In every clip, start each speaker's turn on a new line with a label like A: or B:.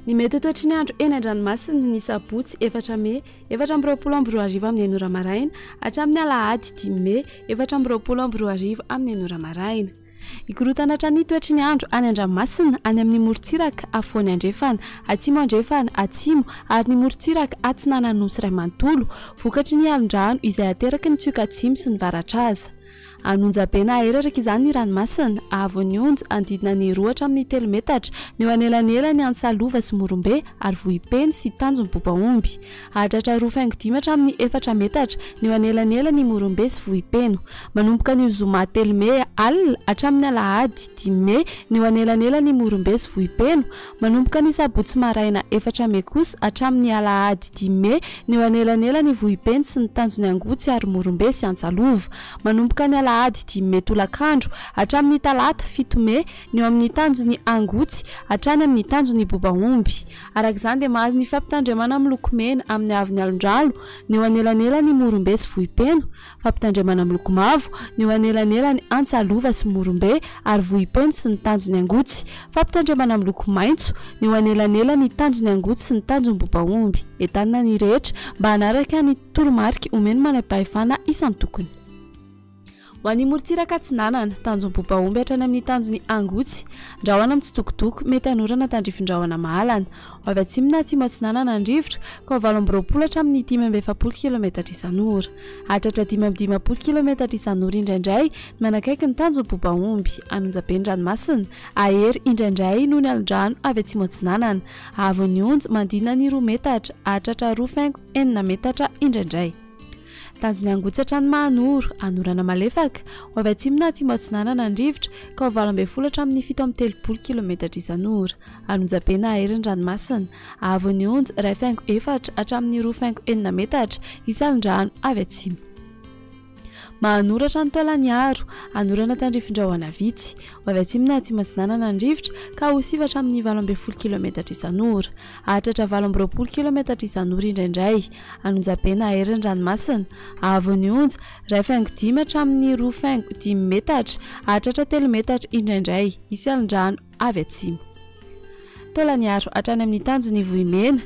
A: Ny mety toetry ny andro eny an-dranomasina ny sabotsy 4 Mey 4:20 amin'ny 9 maraina hatramin'ny alahady 10 Mey 4:20 amin'ny 9 maraina. Ikorotana hatrany toetry ny andro any an-dranomasina any amin'ny morontsiraka afovoany andrefana, atsimo andrefana, atsimo ary ny morontsiraka atsinana nosy iray manontolo vokatry ny alondrano izay ateraky ny tsioka atsimo sy ny varatra aza. Anonja be na aheraraka izany ny ranomasina, ahavoan'ny onja andidina ny 2 hatramin'ny 3 metatra ny anelanela ny antsalova sy morombe ary vohipeno sy tanjony bobaomby. Hahatratra 2.5 hatramin'ny 4 metatra ny anelanela ny morombe sy vohipeno. Manomboka ny zoma 3 Mey alina hatramin'ny alahady 10 Mey ny anelanela ny morombe sy vohipeno. Manomboka ny sabotsy maraina 4 Mey kosa hatramin'ny alahady 10 Mey ny anelanela ny vohipeno sy ny tanjony angotsy ary morombe sy antsalova. Manomboka ny alahady 10 Mey tolakandro hatramin'ny talata 7 Mey ny amin'ny tanjony angotsy hatrany amin'ny tanjony bobaomby. Arak'izany dia mahazo ny fampitandremana amin'ny loko mena amin'ny avy ny alondrano ny anelanela ny morombe sy vohipeno, fampitandremana amin'ny loko mavo ny anelanela ny antsalova sy morombe ary vohipeno sy ny tanjony angotsy, fampitandremana amin'ny loko maitso ny anelanela ny tanjony angotsy sy ny tanjony bobaomby. Entanina ny rehetra mba hanaraka ny toromarika omeny manam-pahefana isan-tokony. Ho an'ny morontsiraka atsinanana tanjony bobaomby hatrany amin'ny tanjony angotsy, ndrahoana amin'ny tsitokotoko mety hanorana tandrifin-drahoana mahalana. Ho avy atsimo na atsimo atsinanana ny rivotra ka 8:20 hatramin'ny 5:40 km isan'ora. Hahatratra 5:20 km isan'ora indraindray manakaiky ny tanjony bobaomby. Anonja be ny ranomasina, ahery indraindray noho ny alondrano avy atsimo atsinanana. Ahavoan'ny onja mandina ny 2 metatra, hahatratra 2.9 metatra indraindray. Tanjony angotsy hatrany mahanoro, anorana malefaka. Ho avy atsimo na atsimo atsinanana ny rivotra ka 8:20 hatramin'ny 7:30 km isan'ora. Anonja be na ahery ny ranomasina, ahavoan'ny onja 1.4 hatramin'ny 2.9 metatra isan'andrano avy atsimo. Mahanora hatrany taolany aro, anorana tandrifin-drahoana vitsy. Ho avy atsimo na atsimo atsinanana ny rivotra ka ho 7 hatramin'ny 8:20 km isan'ora. Hahatratra 8:20 km isan'ora indraindray. Anonja be na ahery ny ranomasina, ahavoan'ny onja 1.5 hatramin'ny 2.10 metatra, hahatratra 3 metatra indraindray isan'andrano avy atsimo. Taolany aro hatrany amin'ny tanjony vohimena,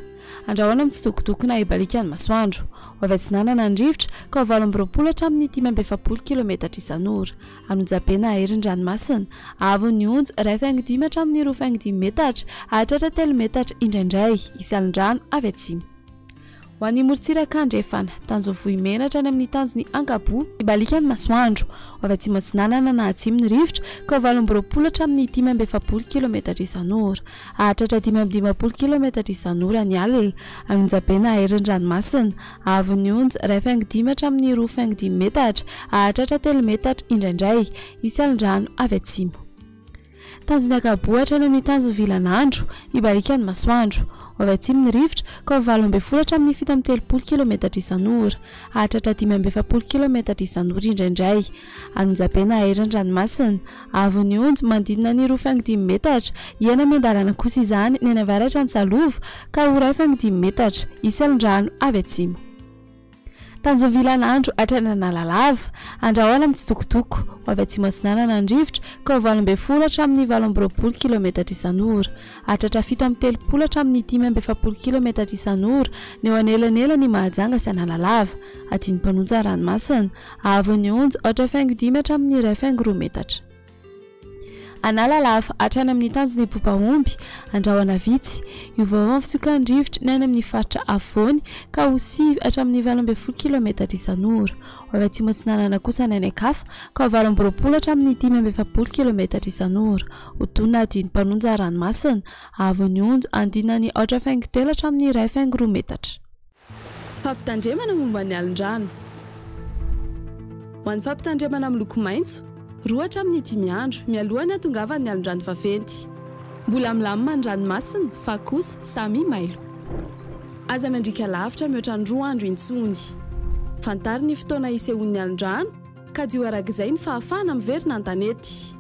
A: andrahoana amin'ny tsitokotoko na ibalika ny masoandro. Ho avy atsinanana ny rivotra ka 8:20 hatramin'ny 5:40 km isan'ora. Anonja be na ahery ny ranomasina, ahavoan'ny onja 1.5 hatramin'ny 2.10 metatra, hahatratra 3 metatra indraindray isan'andrano avy atsimo. Ho an'ny morontsiraka andrefana, tanjony vohimena hatrany amin'ny tanjony ankabo ibalika ny masoandro. Ho avy atsimo atsinanana na atsimo ny rivotra ka 8:20 hatramin'ny 5:40 km isan'ora. Hahatratra 5:20 km isan'ora ny alina. Anonja be na ahery ny ranomasina, ahavoan'ny onja 1.5 hatramin'ny 2.10 metatra, hahatratra 3 metatra indraindray isan'andrano avy atsimo. Tanjony ankabo hatrany amin'ny tanjony VINAN'NY ibalika ny masoandro. Ho avy atsimo ny rivotra ka 8:20 hatramin'ny 7:30 km isan'ora. Hahatratra 5:40 km isan'ora indraindray. Anonja be na ahery ny ranomasina, ahavoan'ny onja mandidina ny 2.10 metatra, iana miandalana kosa izany ny avaratra antsalova ka ho 1.10 metatra isan'andrano avy atsimo. Tanjony VINAN'NY hatrany analalava, andrahoana amin'ny tsitokotoko. Ho avy atsimo atsinanana ny rivotra ka 8:20 hatramin'ny 8:20 km isan'ora. Hahatratra 7:30 hatramin'ny 10:40 km isan'ora ny anelanela ny mahajanga sy analalava. Adiny mpanonja ranomasina, ahavoan'ny onja 8.5 hatramin'ny 2.2 metatra. Analalava hatrany amin'ny tanjony bobaomby, andrahoana vitsy. Iovaova fitsoka ny rivotra ny any amin'ny faritra afovoany ka ho 7 hatramin'ny 8:20 km isan'ora. Ho avy atsimo atsinanana kosa ny any ankafa ka 8:20 hatramin'ny 10:40 km isan'ora. Ho tonona adiny mpanonja ranomasina, ahavoan'ny onja andina ny 8.5 hatramin'ny 2.2 metatra. Fampitandremana momba ny alondrano. Ho an'ny fampitandremana amin'ny loko maitso, 2 hatramin'ny 5 andro mialohan'ny hatongavan'ny alondrano vaventy. Mbola milamina ny ranomasina fa kosa samy mailo. Aza mandrika lavitra mihoatra ny 2 andro intsony. Fantary ny fotoana isehoan'ny alondrano ka dio arak'izay ny fahafahana miverina an-tanety.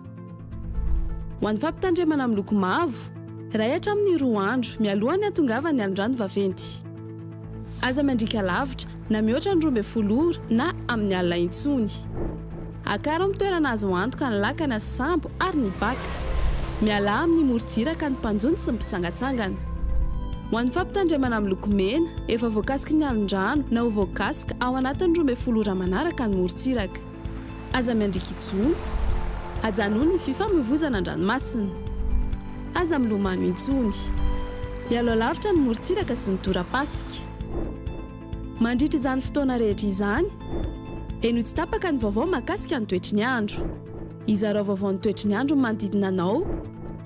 A: Ho an'ny fampitandremana amin'ny loko mavo, 1 hatramin'ny 2 andro mialohan'ny hatongavan'ny alondrano vaventy. Aza mandrika lavitra na mihoatra ny 12 ora na amin'ny alina intsony. Akara amin'ny toerana azo antoka ny lakana sambo ary ny baka. Miala amin'ny morontsiraka ny mpanjony sy ny mpitsangatsangana. Ho an'ny fampitandremana amin'ny loko mena, efa voakasika ny alin-drano na ho voakasika ao anatin'ny 12 ora manaraka ny morontsiraka. Aza miandriaka intsony, ajanony ny fifamoivoizana an-dranomasina. Aza milomano intsony. Mialoha lavitra ny morontsiraka sy ny tora-pasika. Mandritra izany fotoana rehetra izany, eno tsy tapaka ny vaovao mahakasika ny toetry ny andro. Izarao vaovao ny toetry ny andro manodidina anao,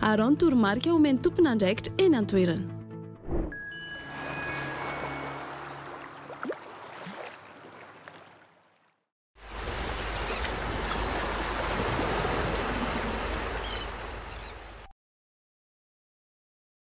A: ary ao ny toromarika omeny tompona andraikitra eny an-toerana.